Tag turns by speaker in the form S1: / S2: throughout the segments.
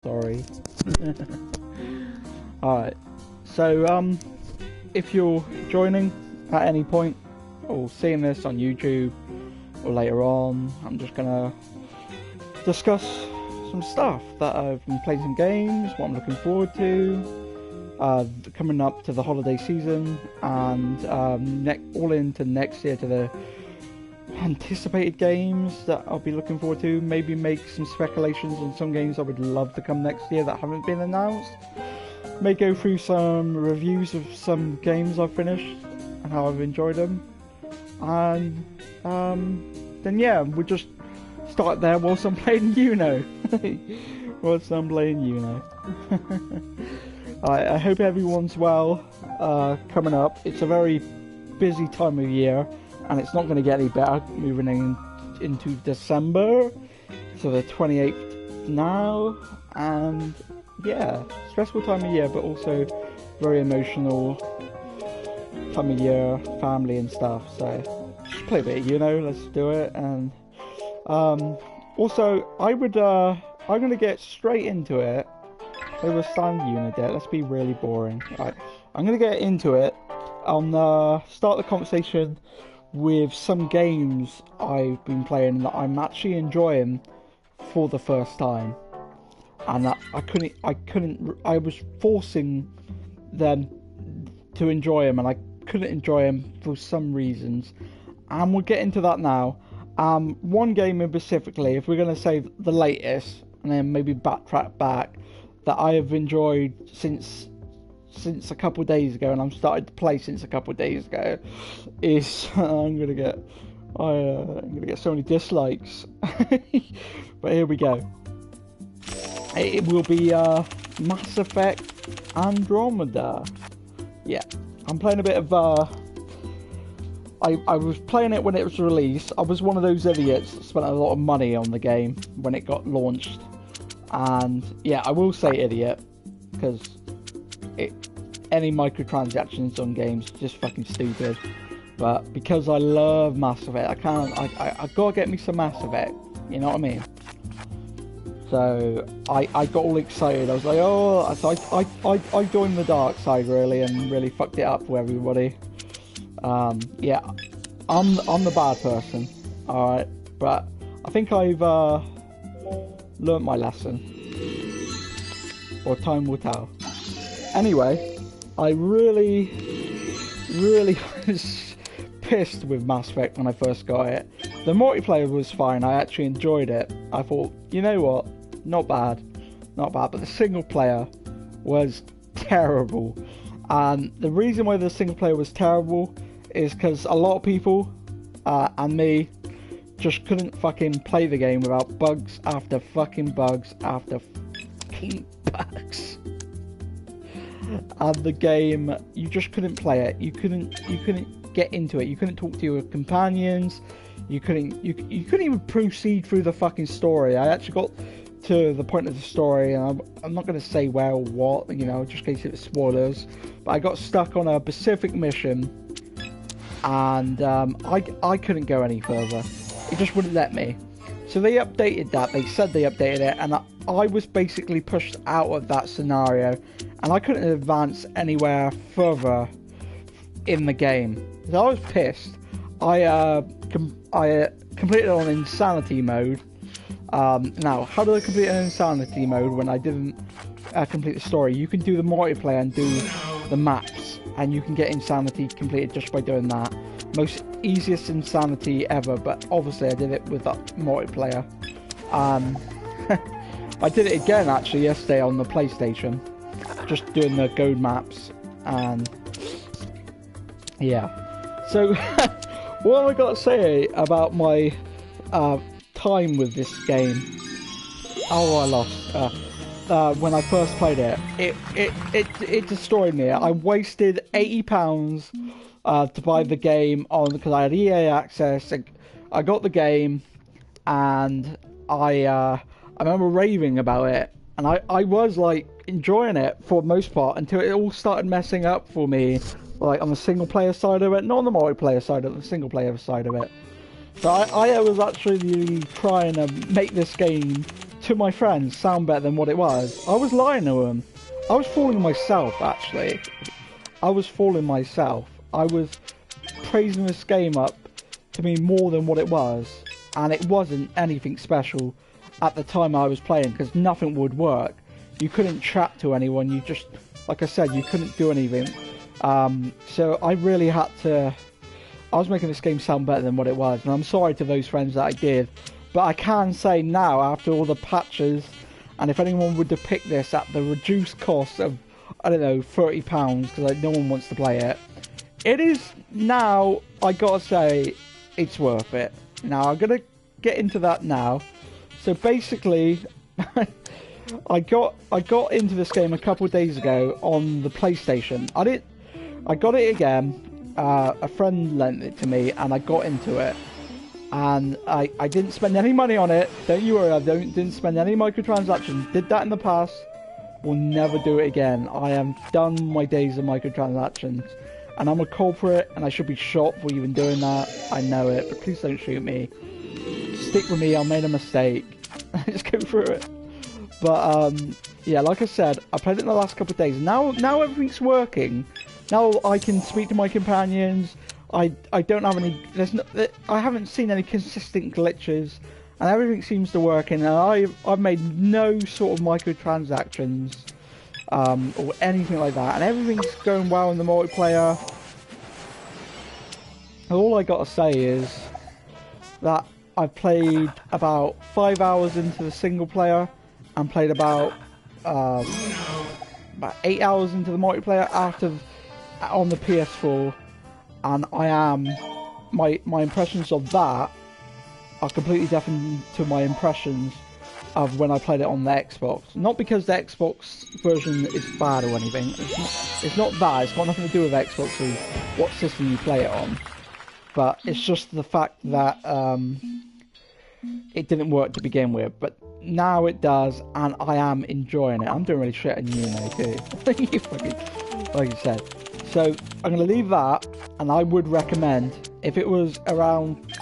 S1: Sorry. Alright, so if you're joining at any point or seeing this on YouTube or later on, I'm just gonna discuss some stuff that I've been playing, some games, what I'm looking forward to, coming up to the holiday season, and all into next year to the anticipated games that I'll be looking forward to. Maybe make some speculations on some games I would love to come next year that haven't been announced. May go through some reviews of some games I've finished and how I've enjoyed them. And then yeah, we'll just start there whilst I'm playing Uno. Whilst I'm playing Uno. I hope everyone's well coming up. It's a very busy time of year, and it's not going to get any better moving into December. So the 28th now, and yeah, stressful time of year, but also very emotional time of year, family and stuff. So just play a bit of Uno, let's do it. And also I'm going to get straight into it. Play with stand unit there. Let's be really boring. Right, I'm going to get into it. I'll start the conversation with some games I've been playing that I'm actually enjoying for the first time, and I was forcing them to enjoy them, and I couldn't enjoy them for some reasons, and we'll get into that now. One game in specifically, if we're going to say the latest, and then maybe backtrack back, that I have enjoyed since a couple of days ago, and I'm started to play since a couple of days ago, is I'm gonna get so many dislikes. But here we go. It will be Mass Effect Andromeda. Yeah, I'm playing a bit of I was playing it when it was released. I was one of those idiots that spent a lot of money on the game when it got launched. And yeah, I will say idiot, because any microtransactions on games just fucking stupid. But because I love Mass Effect, I gotta get me some Mass Effect, you know what I mean? So I got all excited. I was like, oh, so I joined the dark side really, and really fucked it up for everybody. Yeah, I'm the bad person, alright, but I think I've learnt my lesson, or time will tell. Anyway, I really was pissed with Mass Effect when I first got it. The multiplayer was fine, I actually enjoyed it. I thought, you know what, not bad, but the single player was terrible. And the reason why the single player was terrible is because a lot of people, and me, just couldn't fucking play the game without bugs after fucking bugs after fucking bugs. And the game, you just couldn't play it. You couldn't get into it. You couldn't talk to your companions. You couldn't even proceed through the fucking story. I actually got to the point of the story, and I'm not going to say where or what, you know, just in case it's spoilers. But I got stuck on a specific mission, and I couldn't go any further. It just wouldn't let me. So they updated that. They said they updated it, and I was basically pushed out of that scenario, and I couldn't advance anywhere further in the game. So I was pissed. I completed it on insanity mode. Now, how do I complete an insanity mode when I didn't complete the story? You can do the multiplayer and do the maps, and you can get insanity completed just by doing that. Most easiest insanity ever, but obviously I did it with that multiplayer. I did it again actually yesterday on the PlayStation, just doing the gold maps, and yeah. So what have I got to say about my time with this game? Oh, I lost. When I first played it, it destroyed me. I wasted £80 to buy the game on, because I had EA access. I got the game, and I remember raving about it, and I was like enjoying it for the most part until it all started messing up for me, like on the single player side of it, not on the multiplayer side, of the single player side of it. So I was actually trying to make this game to my friends sound better than what it was, I was lying to them. I was fooling myself, actually. I was fooling myself. I was praising this game up to be more than what it was, and it wasn't anything special at the time I was playing, because nothing would work. You couldn't chat to anyone, you just, like I said, you couldn't do anything. So I really had to, I was making this game sound better than what it was, and I'm sorry to those friends that I did, but I can say now, after all the patches, and if anyone would depict this at the reduced cost of, I don't know, £30, because like, no one wants to play it, it is now, I gotta say, it's worth it. Now, I'm gonna get into that now. So basically, I got into this game a couple of days ago on the PlayStation. I got it again. A friend lent it to me, and I got into it. And I didn't spend any money on it. Don't you worry, I didn't spend any microtransactions. Did that in the past. Will never do it again. I am done my days of microtransactions. And I'm a culprit, and I should be shot for even doing that. I know it, but please don't shoot me. Stick with me, I made a mistake. Just go through it. But, yeah, like I said, I played it in the last couple of days. Now everything's working. Now I can speak to my companions. I don't have any... I haven't seen any consistent glitches. And everything seems to work. And I've made no sort of microtransactions. Or anything like that. And everything's going well in the multiplayer. All I gotta say is that I've played about 5 hours into the single player and played about 8 hours into the multiplayer on the PS4, and my impressions of that are completely different to my impressions of when I played it on the Xbox. Not because the Xbox version is bad or anything. It's not that. It's got nothing to do with Xbox or what system you play it on. But it's just the fact that it didn't work to begin with. But now it does, and I am enjoying it. I'm doing really shit, and you know too. Like I said. So I'm going to leave that, and I would recommend, if it was around,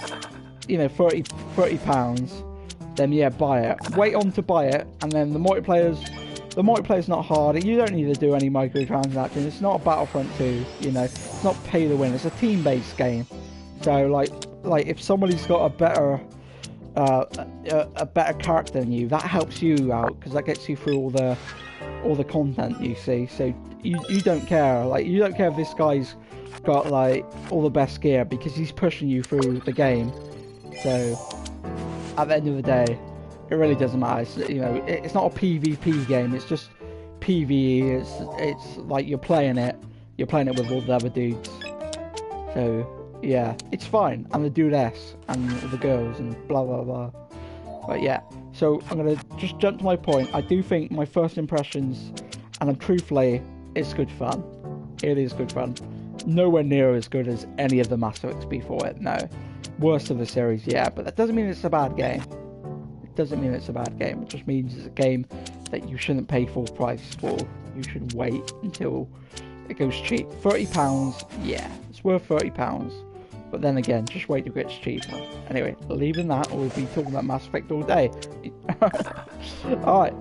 S1: you know, £30, then yeah, buy it. Wait on to buy it, and then the multiplayer's not hard. You don't need to do any microtransactions. It's not a Battlefront 2, you know. It's not pay to win. It's a team-based game. So like if somebody's got a better character than you, that helps you out, because that gets you through all the content, you see. So you don't care. Like, you don't care if this guy's got like all the best gear, because he's pushing you through the game. So at the end of the day, it really doesn't matter. It's, you know, it's not a PvP game. It's just PvE. It's like you're playing it with all the other dudes. So yeah, it's fine. And the dudess and the girls and blah blah blah. But yeah, so I'm gonna just jump to my point. I do think my first impressions, and truthfully, it's good fun. It is good fun. Nowhere near as good as any of the Mass Effects before it. No, worst of the series, yeah. But that doesn't mean it's a bad game. It doesn't mean it's a bad game. It just means it's a game that you shouldn't pay full price for. You should wait until it goes cheap. £30, yeah, it's worth £30. But then again, just wait till it gets cheaper. Anyway, leaving that, we'll be talking about Mass Effect all day. Alright,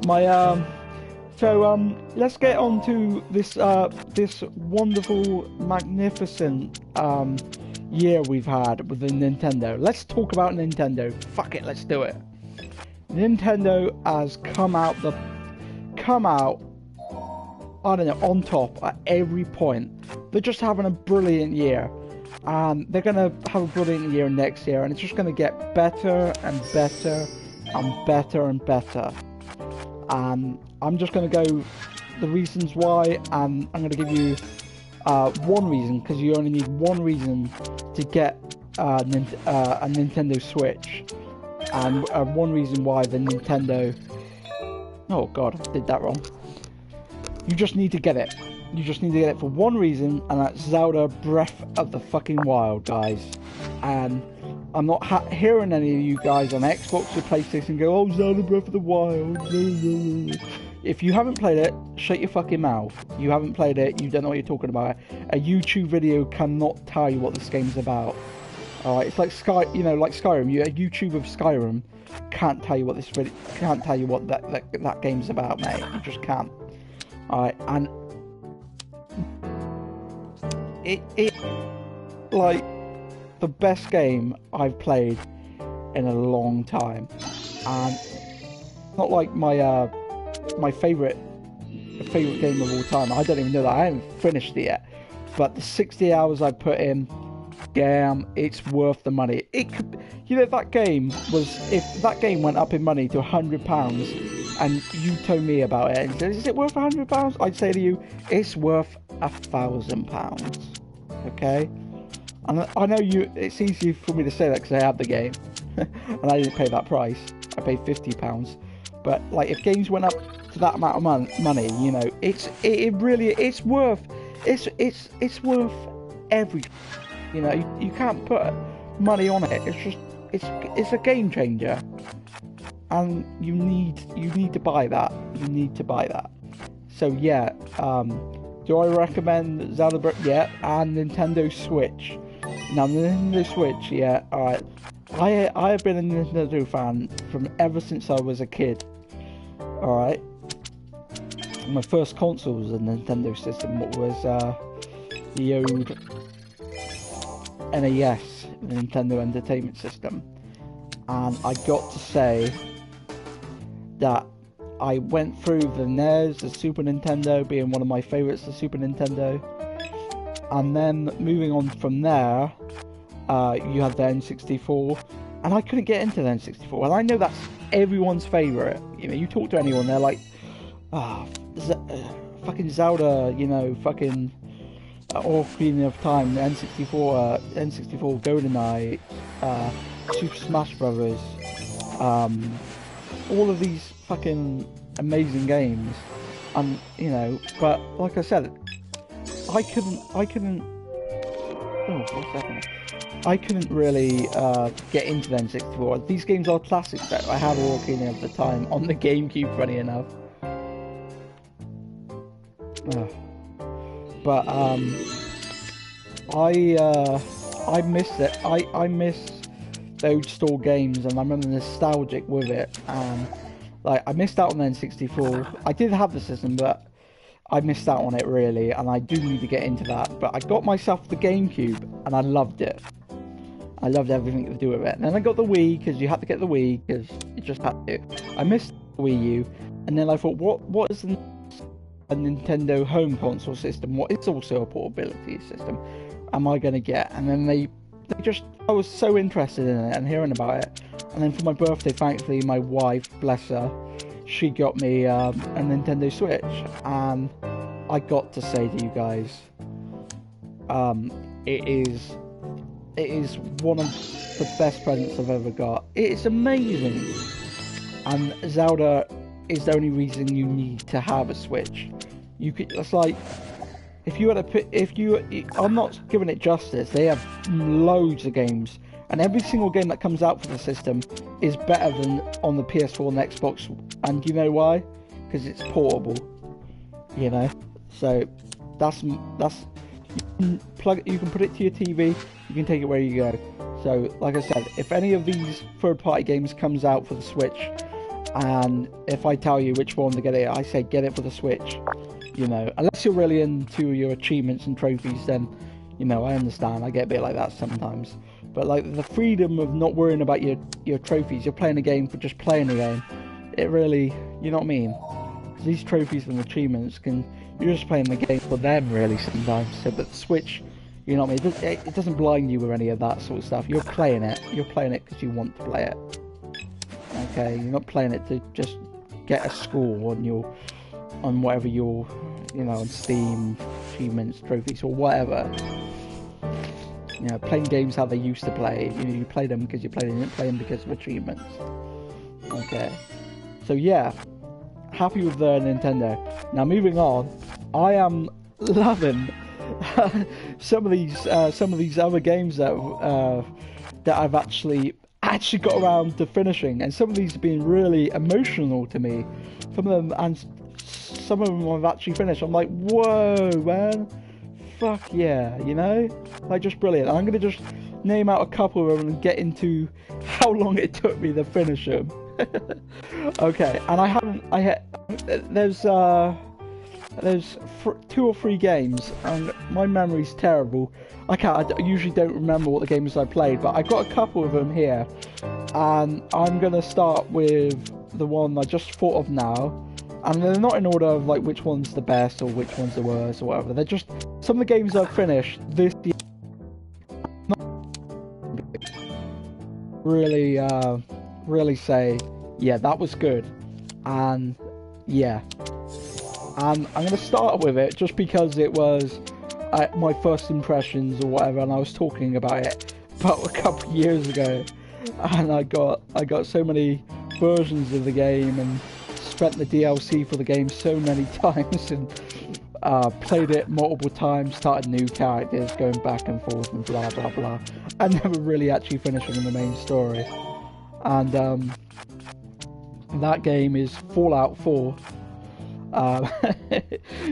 S1: so let's get on to this this wonderful, magnificent year we've had with the Nintendo. Let's talk about Nintendo. Fuck it, let's do it. Nintendo has come out, I don't know, on top at every point. They're just having a brilliant year. They're going to have a brilliant year next year, and it's just going to get better and better and better and better. I'm just going to go the reasons why, and I'm going to give you one reason, because you only need one reason to get a Nintendo Switch, and one reason why the Nintendo... Oh god, I did that wrong. You just need to get it. You just need to get it for one reason, and that's Zelda Breath of the fucking Wild, guys. And I'm not hearing any of you guys on Xbox or PlayStation go, oh, Zelda Breath of the Wild. If you haven't played it, shut your fucking mouth. You haven't played it, you don't know what you're talking about. A YouTube video cannot tell you what this game's about. Alright, it's like like Skyrim. A YouTube of Skyrim can't tell you what can't tell you what that game's about, mate. You just can't. Alright, and it like the best game I've played in a long time, and not like my favorite game of all time. I don't even know that. I haven't finished it yet, but the 60 hours I put in, damn, it's worth the money. It could, that game was, if that game went up in money to £100 and you told me about it and said, is it worth £100? I'd say to you, it's worth £1,000. Okay? And I know it's easy for me to say that because I have the game and I didn't pay that price. I paid £50. But like, if games went up to that amount of money, it's worth every. You can't put money on it. It's just it's a game changer, and you need to buy that. You need to buy that. So yeah, do I recommend Zelda? Yeah, and Nintendo Switch. Now Nintendo Switch, yeah, alright. I have been a Nintendo fan from ever since I was a kid. Alright. My first console was a Nintendo system. What was the old NES, the Nintendo Entertainment System. And I got to say that I went through the NES, the Super Nintendo being one of my favourites, the Super Nintendo. And then moving on from there, you had the N64, and I couldn't get into the N64. And I know that's everyone's favourite. You talk to anyone, they're like, fucking Zelda, fucking Ocarina of Time, the N64 GoldenEye, Super Smash Brothers, all of these fucking amazing games. And but like I said, I couldn't. Oh, what's happening? I couldn't really get into the N64. These games are classics that I had Ocarina of the Time on the GameCube, funny enough. But I miss it. I miss those store games, and I'm nostalgic with it. Like, I missed out on the N64. I did have the system, but I missed out on it really, and I do need to get into that. But I got myself the GameCube, and I loved it. I loved everything to do with it. And then I got the Wii, because you had to get the Wii, because you just had to. I missed the Wii U, and then I thought, what is a Nintendo home console system? What is also a portability system am I going to get? And then I was so interested in it and hearing about it. And then for my birthday, thankfully, my wife, bless her, she got me a Nintendo Switch. And I got to say to you guys, it is one of the best presents I've ever got. It's amazing. And Zelda is the only reason you need to have a Switch. It's like, I'm not giving it justice. They have loads of games, and every single game that comes out for the system is better than on the PS4 and Xbox. And you know why? Because it's portable. So that's you can put it to your TV. You can take it where you go. So, like I said, if any of these third-party games comes out for the Switch, and if I tell you which one to get it, I say get it for the Switch. Unless you're really into your achievements and trophies, then, I understand. I get a bit like that sometimes. But like the freedom of not worrying about your trophies, you're playing a game for just playing a game. It really, you know what I mean? 'Cause these trophies and achievements you're just playing the game for them really sometimes. So, but the Switch, you know what I mean? It doesn't blind you with any of that sort of stuff. You're playing it because you want to play it. Okay, you're not playing it to just get a score on whatever your, on Steam, achievements, trophies, or whatever. Playing games how they used to play. You play them because you play them. You don't play them because of achievements. Okay. So yeah, happy with the Nintendo. Now moving on, I am loving some of these other games that I've actually got around to finishing, and some of these have been really emotional to me. Some of them I've actually finished. I'm like, whoa, man, fuck yeah, like just brilliant. I'm gonna just name out a couple of them and get into how long it took me to finish them. Okay, and there's 2 or 3 games, and my memory's terrible. I usually don't remember what the games I played, but I got a couple of them here, and I'm gonna start with the one I just thought of now. And they're not in order of like which one's the best or which one's the worst or whatever. They're just some of the games I've finished this year. Really say, yeah, that was good. And yeah, and I'm gonna start with it just because it was my first impressions or whatever, and I was talking about it about a couple of years ago, and I got so many versions of the game and spent the DLC for the game so many times, and played it multiple times, started new characters, going back and forth and blah blah blah, and never really actually finishing the main story. And that game is Fallout 4.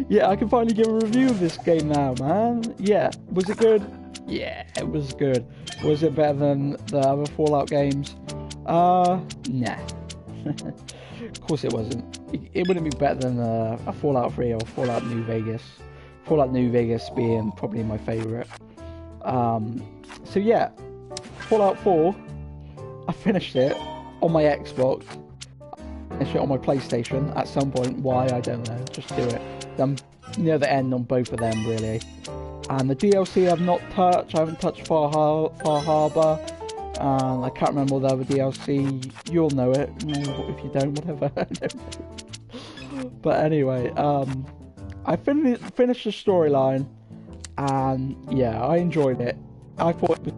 S1: Yeah, I can finally give a review of this game now, man. Yeah, was it good? Yeah, it was good. Was it better than the other Fallout games? Nah. Of course it wasn't. It wouldn't be better than a Fallout 3 or Fallout New Vegas. Fallout New Vegas being probably my favourite. So yeah, Fallout 4, I finished it on my Xbox. I finished it on my PlayStation at some point. Why, I don't know. Just do it. I'm near the end on both of them, really. And the DLC I've not touched. I haven't touched Far Harbor. I can't remember all the other DLC. You'll know it. If you don't, whatever. I don't know. But anyway, I finished the storyline, and yeah, I enjoyed it. I thought it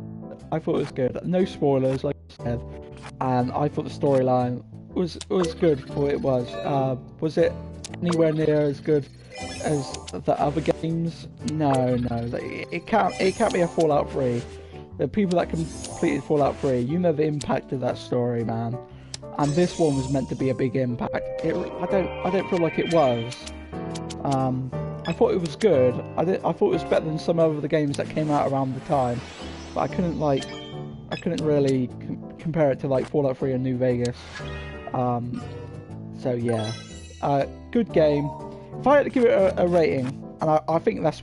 S1: was good. No spoilers, like I said. And I thought the storyline was good for what it was. Was it anywhere near as good as the other games? No. It can't be a Fallout 3. The people that completed Fallout 3, you know the impact of that story, man. And this one was meant to be a big impact. I don't feel like it was. I thought it was good. I thought it was better than some of the games that came out around the time. But I couldn't really compare it to like Fallout 3 and New Vegas. So yeah, good game. If I had to give it a rating, and I think that's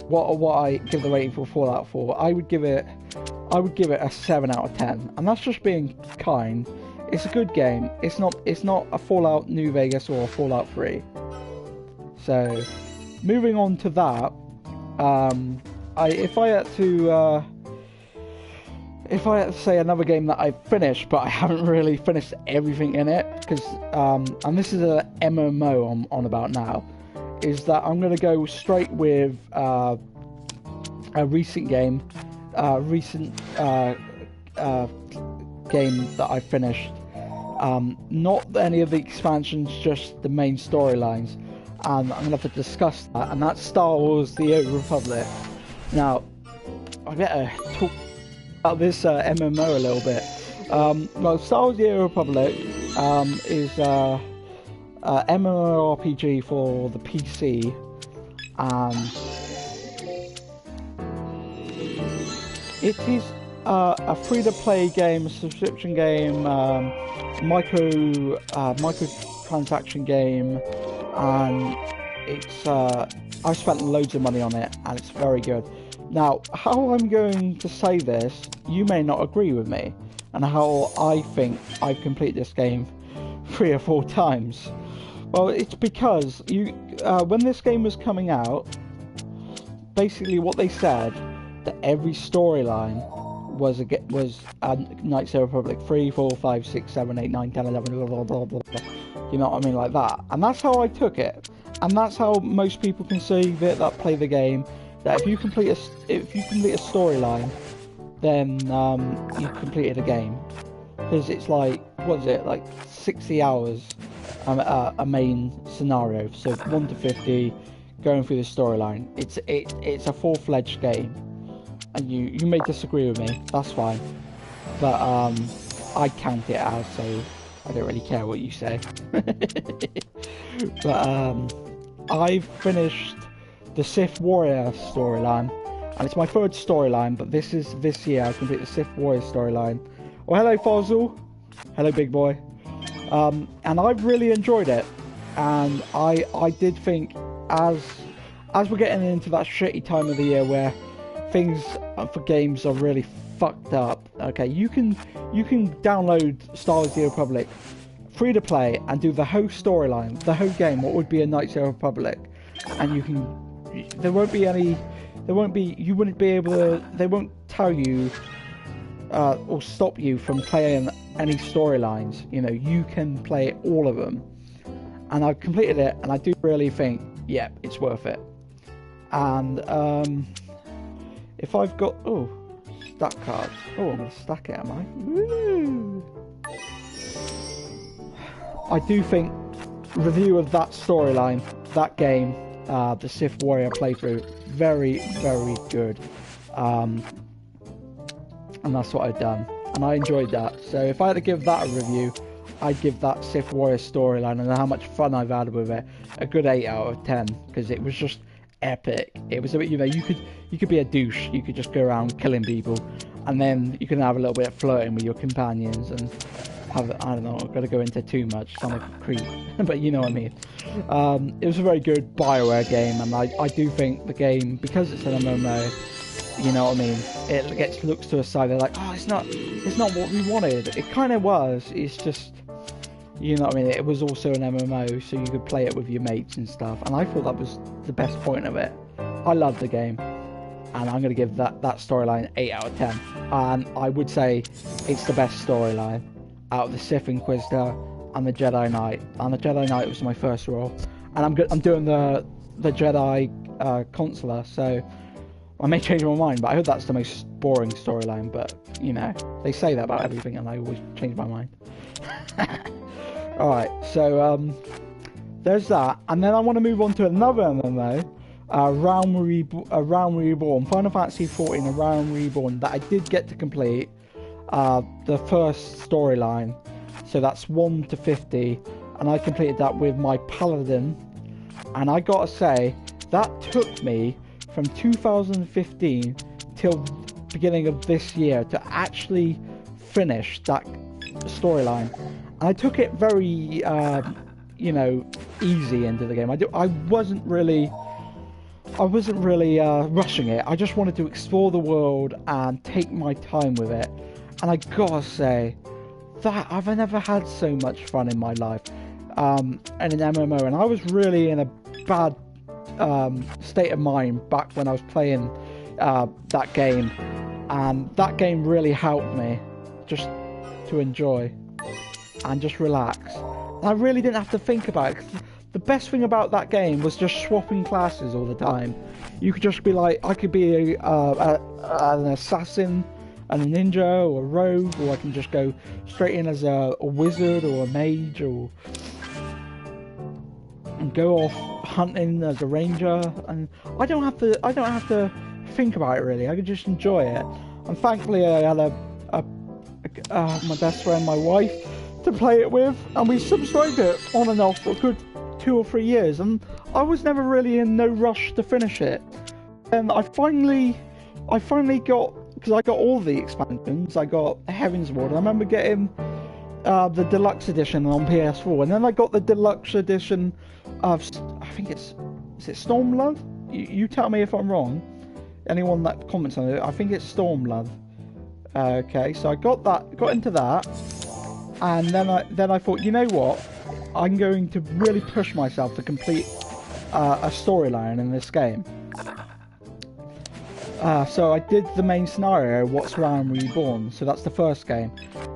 S1: what I give the rating for Fallout 4, I would give it a 7 out of 10, and that's just being kind. It's a good game. It's not a Fallout New Vegas or a Fallout 3. So, moving on to that, if I had to say another game that I finished, but I haven't really finished everything in it, because and this is a MMO I'm on about now, is that I'm going to go straight with a recent game, game that I finished. Not any of the expansions, just the main storylines. And I'm going to have to discuss that, and that's Star Wars The Old Republic. Now, I better talk about this MMO a little bit. Well, Star Wars The Old Republic is MMORPG for the PC, and it is a free-to-play game, a subscription game, microtransaction game, and it's I spent loads of money on it, and it's very good. Now, how I'm going to say this, you may not agree with me, and how I think I've completed this game 3 or 4 times. Well, it's because when this game was coming out, basically what they said, that every storyline was Knights of the Republic 3, 4, 5, 6, 7, 8, 9, 10, 11, blah, blah, blah, blah, blah. You know what I mean, like that. And that's how I took it. And that's how most people conceive it that play the game. That if you complete a storyline, then you've completed a game. Because it's like, what is it, like 60 hours a main scenario. So 1 to 50, going through the storyline. It's a full-fledged game. And you may disagree with me, that's fine. But I count it as, so I don't really care what you say. But I've finished the Sith Warrior storyline, and it's my third storyline. But this year I completed the Sith Warrior storyline. Oh, hello Fossil, hello big boy. And I've really enjoyed it, and I did think as we're getting into that shitty time of the year where things for games are really fucked up. Okay, you can download Star Wars: The Old Republic free to play and do the whole storyline, the whole game, what would be a Knights of the Old Republic, and they won't be able to, they won't tell you or stop you from playing any storylines. You know, you can play all of them, and I've completed it, and I do really think, yeah, it's worth it. And if I've got stack cards, I'm gonna stack it, am I? Woo! I do think review of that storyline, that game, the Sith Warrior playthrough, very, very good. And that's what I've done, and I enjoyed that. So if I had to give that a review, I'd give that Sith Warrior storyline and how much fun I've had with it a good 8 out of 10, because it was just epic. It was a bit, you know, you could be a douche, you could just go around killing people, and then you can have a little bit of flirting with your companions and have, I don't know, I've got to go into too much, sound like a creep, but you know what I mean. It was a very good BioWare game, and I do think the game, because it's an MMO, you know what I mean, it looks to a side, they're like, oh, it's not what we wanted. It kind of was, it's just, you know what I mean, it was also an MMO, so you could play it with your mates and stuff, and I thought that was the best point of it. I loved the game, and I'm going to give that storyline 8 out of 10, and I would say it's the best storyline out of the Sith Inquisitor and the Jedi Knight, and the Jedi Knight was my first role, and I'm doing the Jedi Consular, so I may change my mind, but I heard that's the most boring storyline, but, you know, they say that about everything, and I always change my mind. Alright, so, there's that, and then I want to move on to another MMO, Realm Reborn, Final Fantasy XIV, A Realm Reborn, that I did get to complete, the first storyline, so that's 1 to 50, and I completed that with my Paladin, and I gotta say, that took me from 2015 till beginning of this year to actually finish that storyline, and I took it very, you know, easy into the game. I wasn't really rushing it. I just wanted to explore the world and take my time with it, and I gotta say that I've never had so much fun in my life in an MMO, and I was really in a bad state of mind back when I was playing that game, and that game really helped me just to enjoy and just relax, and I really didn't have to think about it. The best thing about that game was just swapping classes all the time. You could just be like, I could be an assassin and a ninja or a rogue, or I can just go straight in as a wizard or a mage, and go off hunting as a ranger, and I don't have to think about it really. I could just enjoy it, and thankfully I had my best friend, my wife, to play it with, and we subscribed it on and off for a good 2 or 3 years, and I was never really in no rush to finish it. And I finally got, because I got all the expansions. I got Heaven's Ward. I remember getting the deluxe edition on PS4, and then I got the deluxe edition of, I think is it Stormblood? You tell me if I'm wrong. Anyone that comments on it, I think it's Stormblood. Okay, so I got into that, and then I thought, you know what? I'm going to really push myself to complete a storyline in this game. So I did the main scenario, What's Realm Reborn, so that's the first game,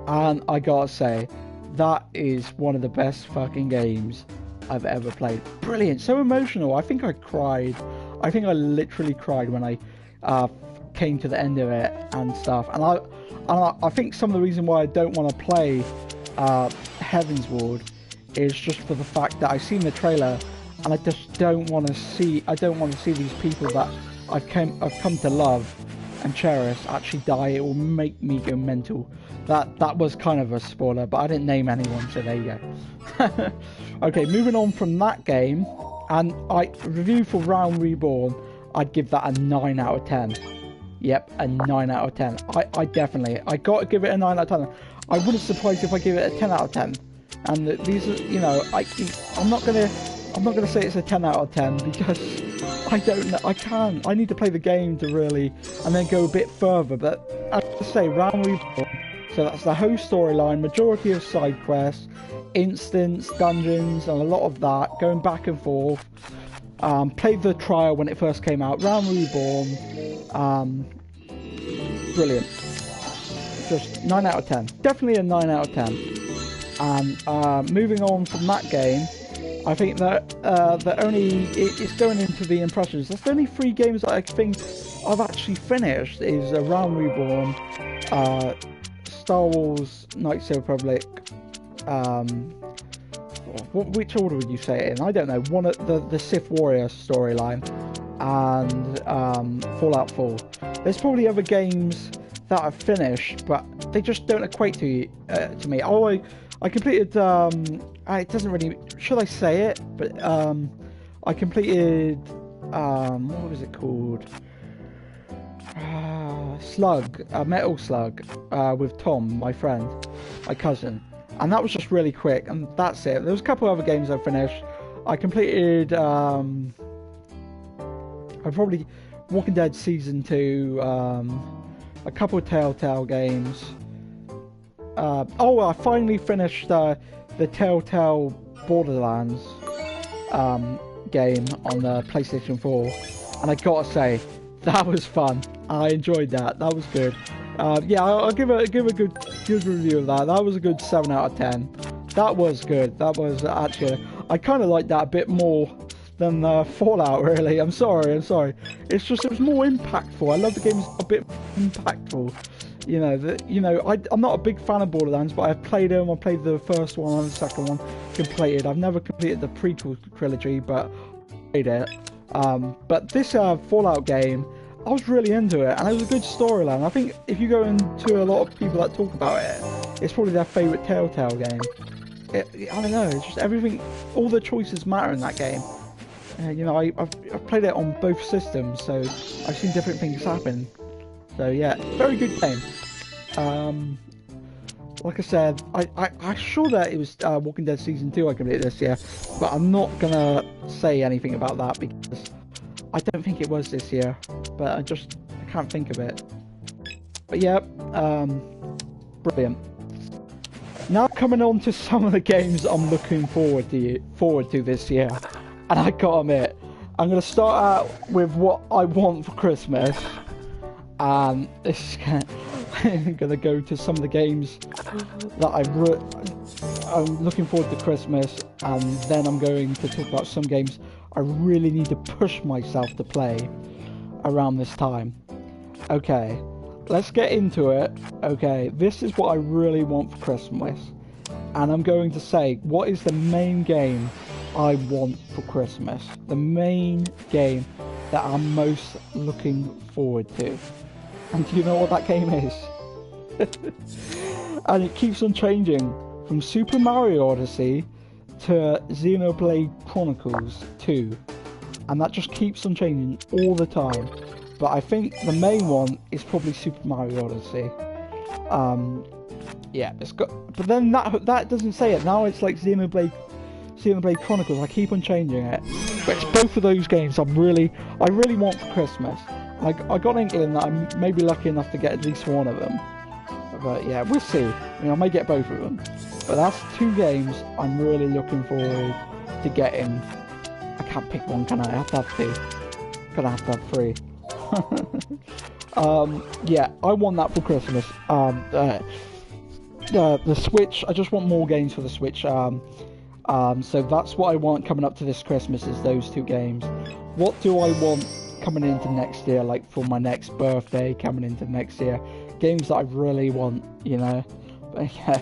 S1: and I gotta say, that is one of the best fucking games I've ever played. Brilliant, so emotional. I think I cried. I think I literally cried when I came to the end of it and stuff, and I think some of the reason why I don't want to play Heaven's Ward is just for the fact that I've seen the trailer, and I just don't want to see. I don't want to see these people that I've come to love and cherish actually die. It will make me go mental. That was kind of a spoiler, but I didn't name anyone, so there you go. Okay, moving on from that game, and I review for Realm Reborn. I'd give that a 9 out of 10. Yep, a 9 out of 10. I definitely, I got to give it a 9 out of 10. I wouldn't surprise if I give it a 10 out of 10. And these are, you know, I'm not gonna say it's a 10 out of 10 because I don't know. I need to play the game to really, and then go a bit further. But I have to say, Realm Reborn. So that's the host storyline, majority of side quests, instants, dungeons, and a lot of that, going back and forth. Played the trial when it first came out, Realm Reborn, brilliant. Just 9 out of 10. Definitely a 9 out of 10. And moving on from that game, I think that it's going into the impressions. That's the only 3 games that I think I've actually finished is Realm Reborn, Star Wars Knights of the Republic, which order would you say it in? I don't know. One of the Sith Warrior storyline, and Fallout 4. There's probably other games that I've finished, but they just don't equate to me. Oh, I completed. It doesn't really. Should I say it? But I completed. What was it called? Slug, Metal Slug, with Tom, my friend, my cousin, and that was just really quick, and that's it. There was a couple other games I finished. I completed. I probably Walking Dead Season 2. A couple of Telltale games. I finally finished the Telltale Borderlands game on the PlayStation 4, and I gotta say, that was fun. I enjoyed that. That was good. Yeah, I'll give a good review of that. That was a good 7 out of 10. That was good. That was actually, I kind of liked that a bit more than Fallout, really. I'm sorry. It's just, it was more impactful. I love the games a bit impactful. I'm not a big fan of Borderlands, but I've played them. I played the first one and the second one completed. I've never completed the prequel trilogy, but I played it. But this Fallout game, I was really into it, and it was a good storyline. I think if you go into a lot of people that talk about it, it's probably their favourite Telltale game. I don't know, it's just everything, all the choices matter in that game. I've played it on both systems, so I've seen different things happen. So yeah, very good game. Like I said, I'm sure that it was Walking Dead Season 2 I completed this year, but I'm not gonna say anything about that because I don't think it was this year, but I can't think of it. But yeah, brilliant. Now coming on to some of the games I'm looking forward to this year, and I gotta admit, I'm gonna start out with what I want for Christmas, and I'm gonna go to some of the games that I'm looking forward to Christmas, and then I'm going to talk about some games I really need to push myself to play around this time. Okay, let's get into it. Okay, this is what I really want for Christmas, and I'm going to say what is the main game I want for Christmas, the main game that I'm most looking forward to. And do you know what that game is? And it keeps on changing from Super Mario Odyssey to Xenoblade Chronicles 2, and that just keeps on changing all the time. But I think the main one is probably Super Mario Odyssey. Yeah, it's got. But then that doesn't say it. Now it's like Xenoblade Chronicles. I keep on changing it. But it's both of those games I really want for Christmas. I got an inkling that I may be lucky enough to get at least one of them. But yeah, we'll see. I may get both of them. But that's 2 games I'm really looking forward to getting. I can't pick one, can I? I have to have 2. Gonna have to have 3. Yeah, I want that for Christmas. The Switch, I just want more games for the Switch. So that's what I want coming up to this Christmas, is those 2 games. What do I want coming into next year, like for my next birthday coming into next year? Games that I really want, But yeah,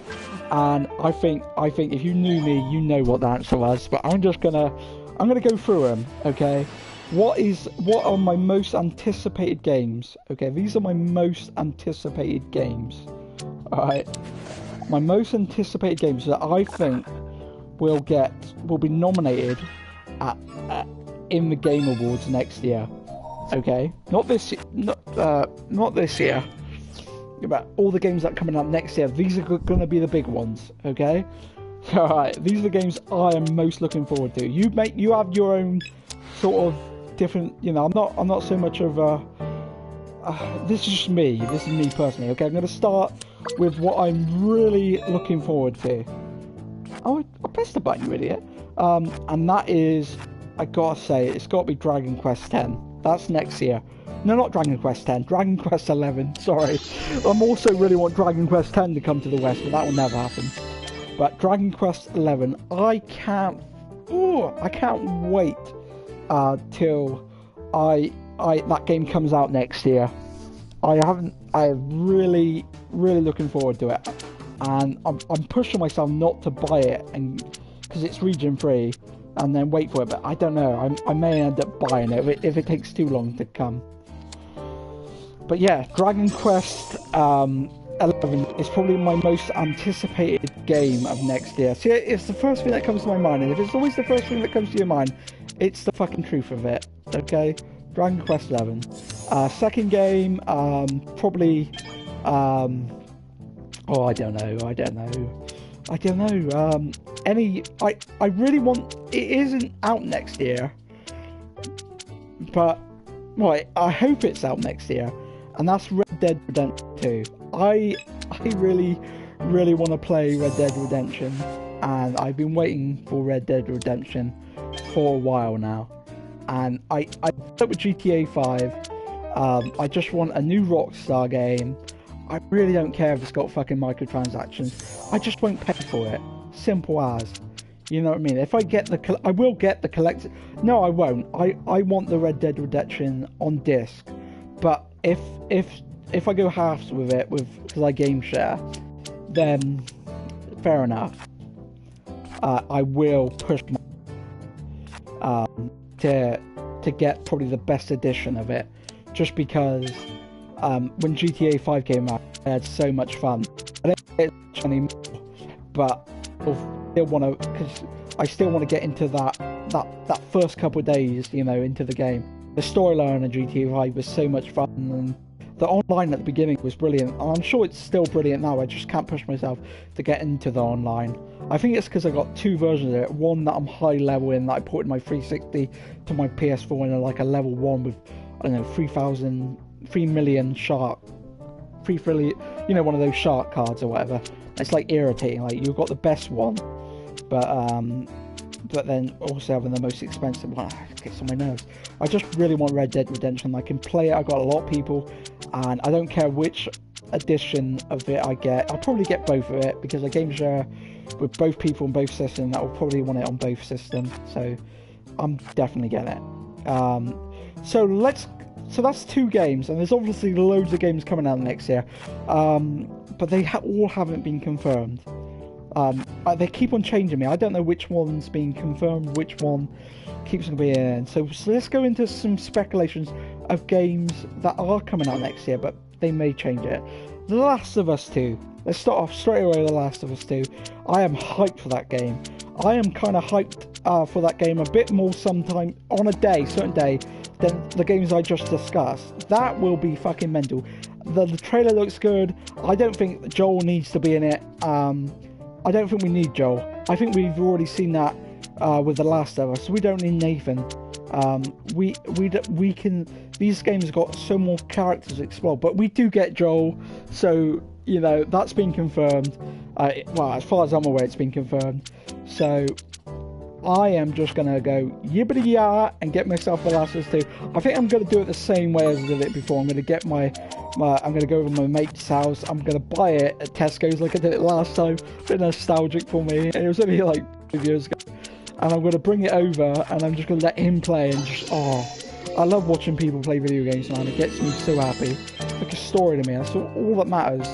S1: and I think if you knew me, you know what the answer was. But I'm gonna go through them. Okay, what are my most anticipated games? Okay, these are my most anticipated games. All right, my most anticipated games that I think will be nominated in the Game Awards next year. Okay, not this year, but all the games that are coming up next year. These are going to be the big ones. Okay, all right. These are the games I am most looking forward to. You have your own sort of different. You know, I'm not so much of a. This is just me. This is me personally. Okay, I'm going to start with what I'm really looking forward to. Oh, I pressed the button, you idiot. And that is, I gotta say, it's got to be Dragon Quest X. That's next year. No, not Dragon Quest X. Dragon Quest 11. Sorry. I'm also really want Dragon Quest X to come to the West, but that will never happen. But Dragon Quest 11, I can't wait till that game comes out next year. I'm really looking forward to it, and I'm pushing myself not to buy it, and because it's region free, and then wait for it. But I don't know. I may end up buying it if it takes too long to come. But yeah, Dragon Quest 11 is probably my most anticipated game of next year. See, it's the first thing that comes to my mind, and if it's always the first thing that comes to your mind, it's the fucking truth of it. Okay, Dragon Quest 11. Second game, probably. Oh, I don't know. I really want. It isn't out next year, but right. I hope it's out next year, and that's Red Dead Redemption 2. I really want to play Red Dead Redemption, and I've been waiting for Red Dead Redemption for a while now. And I did with GTA 5. I just want a new Rockstar game. I really don't care if it's got fucking microtransactions. I just won't pay for it. Simple as. You know what I mean? If I get I will get the collected. No, I won't. I want the Red Dead Redemption on disc. But if I go halves with it, because I game share, then fair enough. I will push to get probably the best edition of it, just because when GTA 5 came out, I had so much fun. I don't get much anymore, but I still want to get into that first couple of days, you know, into the game. The storyline of GTA 5 was so much fun, and the online at the beginning was brilliant. And I'm sure it's still brilliant now. I just can't push myself to get into the online. I think it's because I got two versions of it. One that I'm high level in, that I ported my 360 to my PS4 in like a level 1 with, I don't know, 3 million shark. 3 million, you know, one of those shark cards or whatever. It's like irritating. Like, you've got the best one, but then also having the most expensive one, it gets on my nerves. I just really want Red Dead Redemption. I can play it. I got a lot of people, and I don't care which edition of it I get. I'll probably get both of it because I game share with both people on both systems that will probably want it on both systems. So I'm definitely getting it. So that's 2 games, and there's obviously loads of games coming out next year, but they all haven't been confirmed. They keep on changing me. I don't know which one's been confirmed, which one keeps on being in. So let's go into some speculations of games that are coming out next year, but they may change it. The Last of Us 2. Let's start off straight away with The Last of Us 2. I am hyped for that game. I am kind of hyped for that game a bit more sometime on a certain day, than the games I just discussed. That will be fucking mental. The trailer looks good. I don't think Joel needs to be in it. I don't think we need Joel. I think we've already seen that with The Last of Us. We don't need Nathan. We can. These games have got so more characters to explore, but we do get Joel. So you know that's been confirmed. Well, as far as I'm aware, it's been confirmed. So I am just gonna go yibbity yah and get myself The Last of Us 2. I think I'm gonna do it the same way as I did it before. I'm gonna get I'm gonna go over to my mate's house. I'm gonna buy it at Tesco's like I did it last time. A bit nostalgic for me. It was only like 5 years ago. And I'm gonna bring it over and I'm just gonna let him play and just I love watching people play video games, man. It gets me so happy. It's like a story to me. That's all that matters.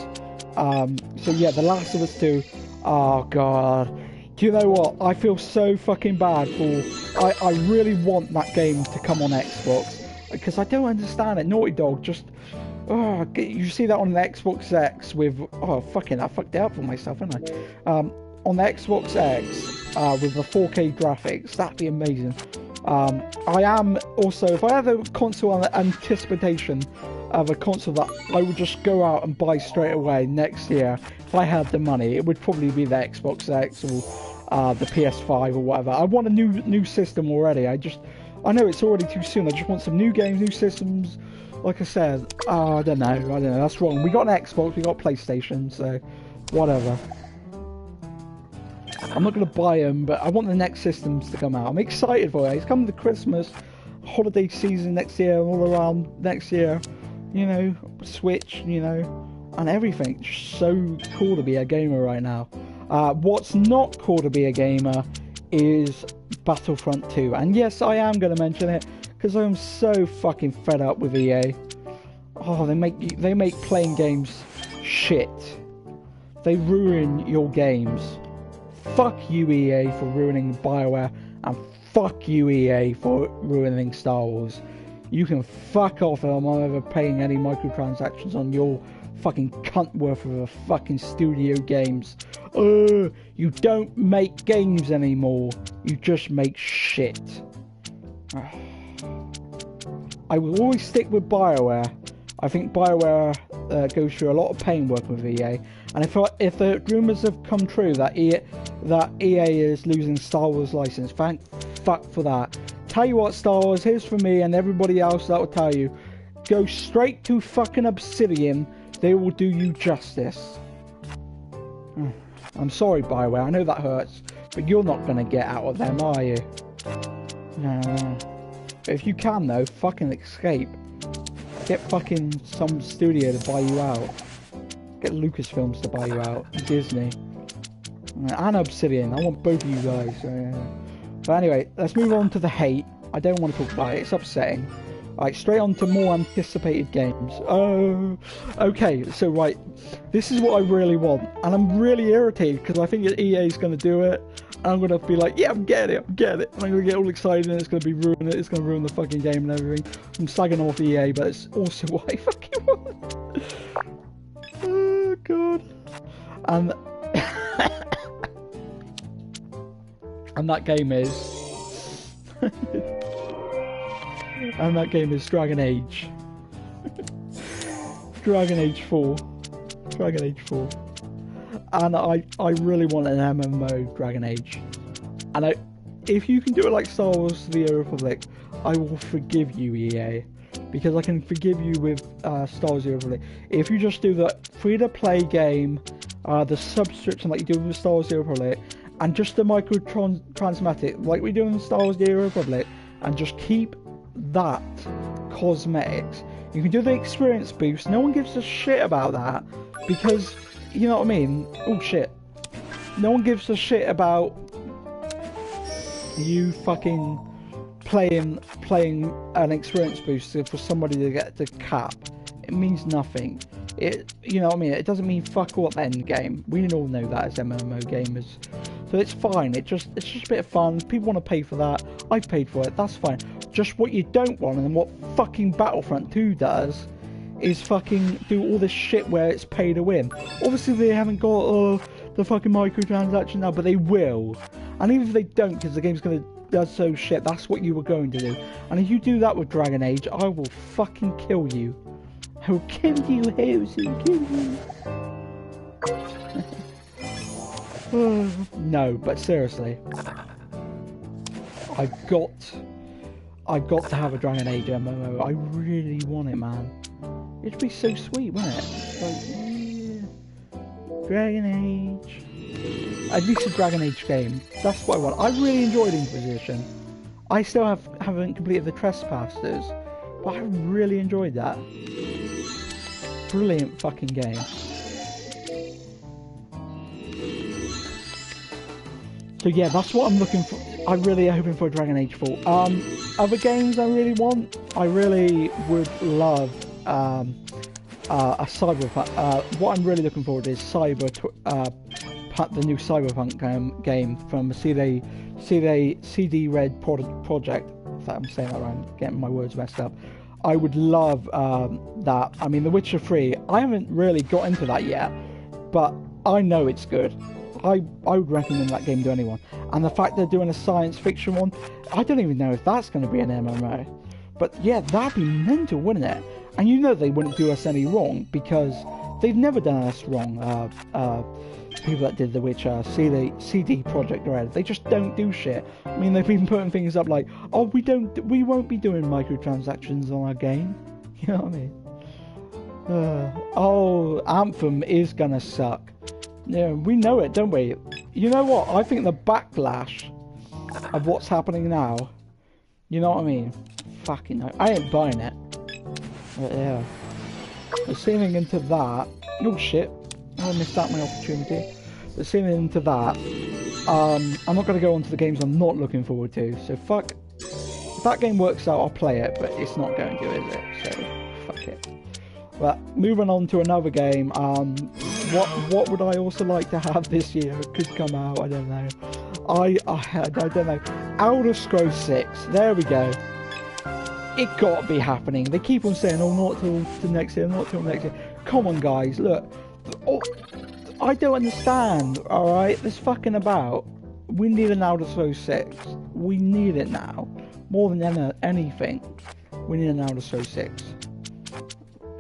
S1: So yeah, The Last of Us 2. Oh god. Do you know what? I feel so fucking bad for... I really want that game to come on Xbox, because I don't understand it. Naughty Dog just... Oh, you see that on the Xbox X with... Oh, fucking, I fucked it up for myself, didn't I? On the Xbox X, with the 4K graphics, that'd be amazing. I am also, if I have a console anticipation of a console that I would just go out and buy straight away next year, if I had the money, it would probably be the Xbox X or the PS5 or whatever. I want a new system already. I know it's already too soon. I just want some new games, new systems. Like I said, I don't know. That's wrong. We got an Xbox, we got PlayStation, so whatever. I'm not going to buy them, but I want the next systems to come out. I'm excited for it. It's coming to Christmas, holiday season next year, all around next year. You know, Switch, you know, and everything. Just so cool to be a gamer right now. What's not cool to be a gamer is Battlefront 2. And yes, I am going to mention it, because I'm so fucking fed up with EA. Oh, they make playing games shit. They ruin your games. Fuck you, EA, for ruining BioWare, and fuck you, EA, for ruining Star Wars. You can fuck off, and I'm not ever paying any microtransactions on your fucking cunt worth of a fucking studio games. You don't make games anymore. You just make shit. I will always stick with BioWare. I think BioWare goes through a lot of pain working with EA. And if the rumours have come true that EA is losing Star Wars license, thank fuck for that. Tell you what, Star Wars, here's for me and everybody else that will tell you, go straight to fucking Obsidian. They will do you justice. I'm sorry, BioWare, I know that hurts, but you're not going to get out of them, are you? No. But if you can, though, fucking escape. Get fucking some studio to buy you out. Get Lucasfilms to buy you out. Disney. And Obsidian. I want both of you guys. But anyway, let's move on to the hate. I don't want to talk about it. It's upsetting. Alright, straight on to more anticipated games. Oh, okay, so right, this is what I really want, and I'm really irritated because I think EA is going to do it, and I'm going to be like, yeah, I'm getting it, and I'm going to get all excited, and it's going to be it's going to ruin the fucking game and everything. I'm slagging off EA, but it's also what I fucking want. Oh, God. And, and that game is... And that game is Dragon Age. Dragon Age 4. Dragon Age 4. And I really want an MMO Dragon Age. And if you can do it like Star Wars The Old Republic, I will forgive you, EA. Because I can forgive you with Star Wars The Old Republic. If you just do the free-to-play game, the subscription like you do with Star Wars The Old Republic, and just the microtransmatic like we do in Star Wars The Old Republic, and just keep that cosmetics, you can do the experience boost. No one gives a shit about that because, you know what I mean? Oh shit. No one gives a shit about you fucking playing an experience boost for somebody to get to cap. It means nothing. You know what I mean? It doesn't mean fuck all at the end game. We all know that as MMO gamers. So it's fine. It's just a bit of fun. People want to pay for that. I've paid for it. That's fine. Just what you don't want, and what fucking Battlefront 2 does, is fucking do all this shit where it's pay to win. Obviously they haven't got the fucking microtransaction now, but they will. And even if they don't, because the game's gonna so shit, that's what you were going to do. And if you do that with Dragon Age, I will fucking kill you. I will kill you, House, and kill you. No, but seriously, I got to have a Dragon Age MMO. I really want it, man. It'd be so sweet, wouldn't it? Like, yeah. Dragon Age. At least a Dragon Age game. That's what I want. I really enjoyed Inquisition. I still haven't completed the Trespassers, but I really enjoyed that. Brilliant fucking game. So yeah, that's what I'm looking for. I'm really hoping for a Dragon Age 4. Other games I really want, I really would love a Cyberpunk. What I'm really looking forward to is the new Cyberpunk game from CD Red Project. If I'm saying that right, I'm getting my words messed up. I would love that. I mean, The Witcher 3, I haven't really got into that yet, but I know it's good. I would recommend that game to anyone. And the fact they're doing a science fiction one, I don't even know if that's going to be an MMO. But yeah, that'd be mental, wouldn't it? And you know they wouldn't do us any wrong, because they've never done us wrong. People that did The Witcher, CD Projekt Red, they just don't do shit. I mean, they've been putting things up like, oh, we won't be doing microtransactions on our game. You know what I mean? Oh, Anthem is gonna suck. Yeah, we know it, don't we? You know what? I think the backlash of what's happening now, you know what I mean? Fucking hell. I ain't buying it. But yeah. But seeing into that... Oh shit. I missed out my opportunity. But seeing into that, I'm not going to go on to the games I'm not looking forward to. So fuck... If that game works out, I'll play it, but it's not going to, is it? So, fuck it. But moving on to another game, what would I also like to have this year? It could come out, I don't know. I don't know. Elder Scrolls 6, there we go. It gotta be happening. They keep on saying, oh, not till next year, not till next year. Come on, guys, look. Oh, I don't understand, alright? This fucking about. We need an Elder Scrolls 6. We need it now. More than anything. We need an Elder Scrolls 6.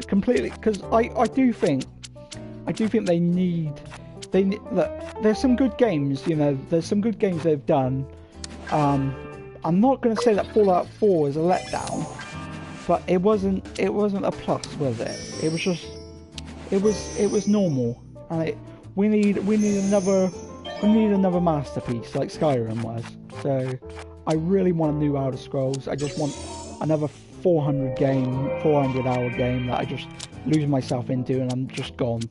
S1: Completely, because I do think they need, look, there's some good games, you know, there's some good games they've done. I'm not going to say that Fallout 4 is a letdown, but it wasn't a plus, was it? It was just, it was normal, and we need another masterpiece like Skyrim was. So I really want a new Elder Scrolls. I just want another 400 hour game that I just lose myself into and I'm just gone.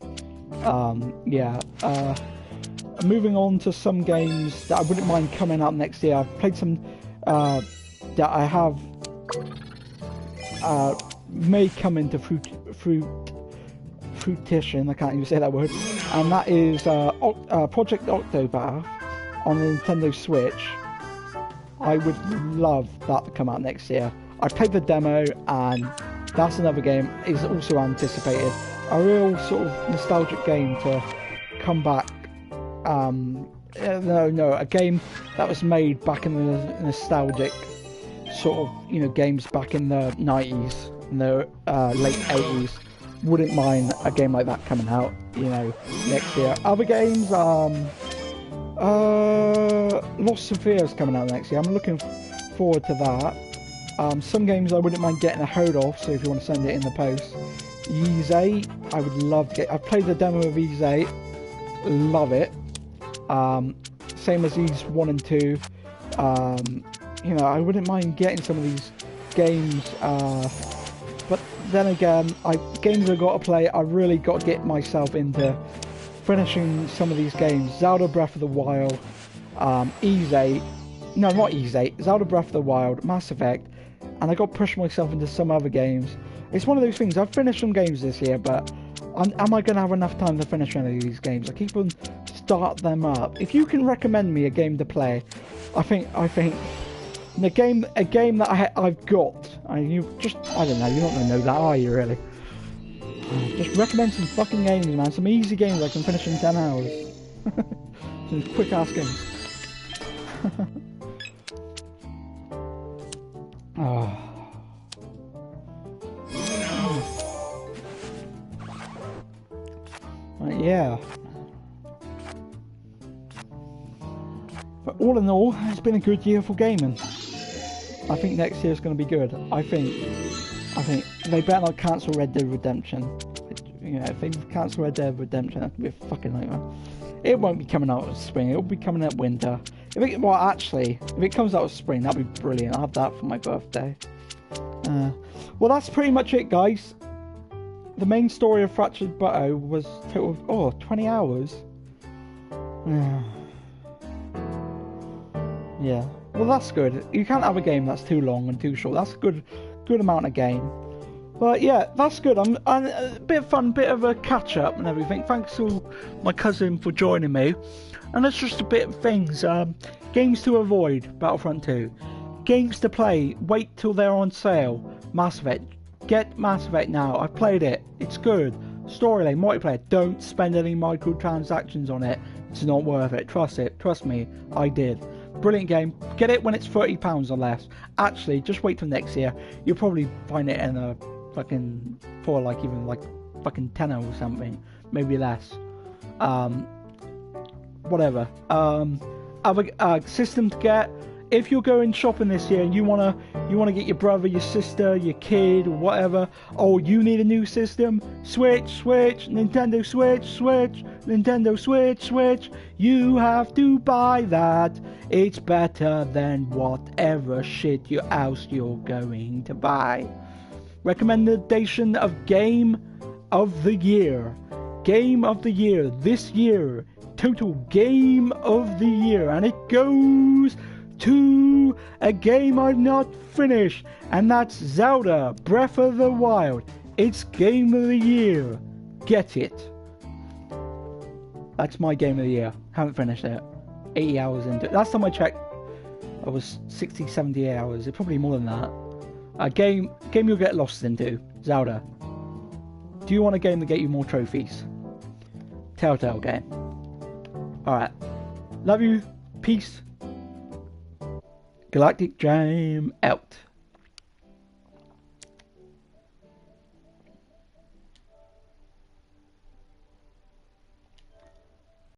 S1: Moving on to some games that I wouldn't mind coming out next year. I've played some that I have may come into fruition. I can't even say that word. And that is Project Octopath on the Nintendo Switch. I would love that to come out next year. I played the demo, and that's another game is also anticipated. A real sort of nostalgic game to come back. A game that was made back in the nostalgic sort of, you know, games back in the 90s and the late 80s. Wouldn't mind a game like that coming out, you know, next year. Other games, Lost Sophia's coming out next year. I'm looking forward to that. Some games I wouldn't mind getting a hold of, so if you want to send it in the post. Ys 8, I would love to get. I've played the demo of Ys 8, love it. Same as Ys 1 and 2. You know, I wouldn't mind getting some of these games, but then again, games I've got to play, I've really got to get myself into finishing some of these games. Zelda Breath of the Wild, Ys 8, no, not Ys 8, Zelda Breath of the Wild, Mass Effect, and I got to push myself into some other games. It's one of those things, I've finished some games this year, but am I going to have enough time to finish any of these games? I keep on start them up. If you can recommend me a game to play, I think a game that I've got, and you just, I don't know, you're not going to know that, are you, really? Just recommend some fucking games, man, some easy games I can finish in 10 hours. Some quick ass games. Yeah. But all in all, it's been a good year for gaming. I think next year's going to be good. I think they better not cancel Red Dead Redemption. You know, if they cancel Red Dead Redemption, that'd be a fucking nightmare. It won't be coming out in spring. It'll be coming out winter. If it comes out of spring, that'd be brilliant. I'll have that for my birthday. Well, that's pretty much it, guys. The main story of Fractured Butto was total of 20 hours. Yeah. Well, that's good. You can't have a game that's too long and too short. That's a good amount of game. But yeah, that's good. I'm a bit of fun, bit of a catch up and everything. Thanks to my cousin for joining me. And that's just a bit of things. Games to avoid, Battlefront 2. Games to play, wait till they're on sale. Mass Effect. Get Mass Effect now. I've played it. It's good. Storyline, multiplayer. Don't spend any microtransactions on it. It's not worth it. Trust me, I did. Brilliant game. Get it when it's £30 or less. Actually, just wait till next year. You'll probably find it in a fucking for like even like fucking tenner or something, maybe less. Whatever. Other system to get. If you're going shopping this year and you wanna get your brother, your sister, your kid, or whatever, oh, you need a new system, Switch, Nintendo Switch, Nintendo Switch, you have to buy that. It's better than whatever shit else you're going to buy. Recommendation of Game of the Year. Game of the Year this year. Total Game of the Year. And it goes to a game I've not finished, and that's Zelda Breath of the Wild. It's Game of the Year. Get it. That's my Game of the Year. Haven't finished it. 80 hours into it. Last time I checked, I was 60, 70 hours. It's probably more than that. A game you'll get lost into. Zelda. Do you want a game to get you more trophies? Telltale game. Alright. Love you. Peace. Galactic Jam out.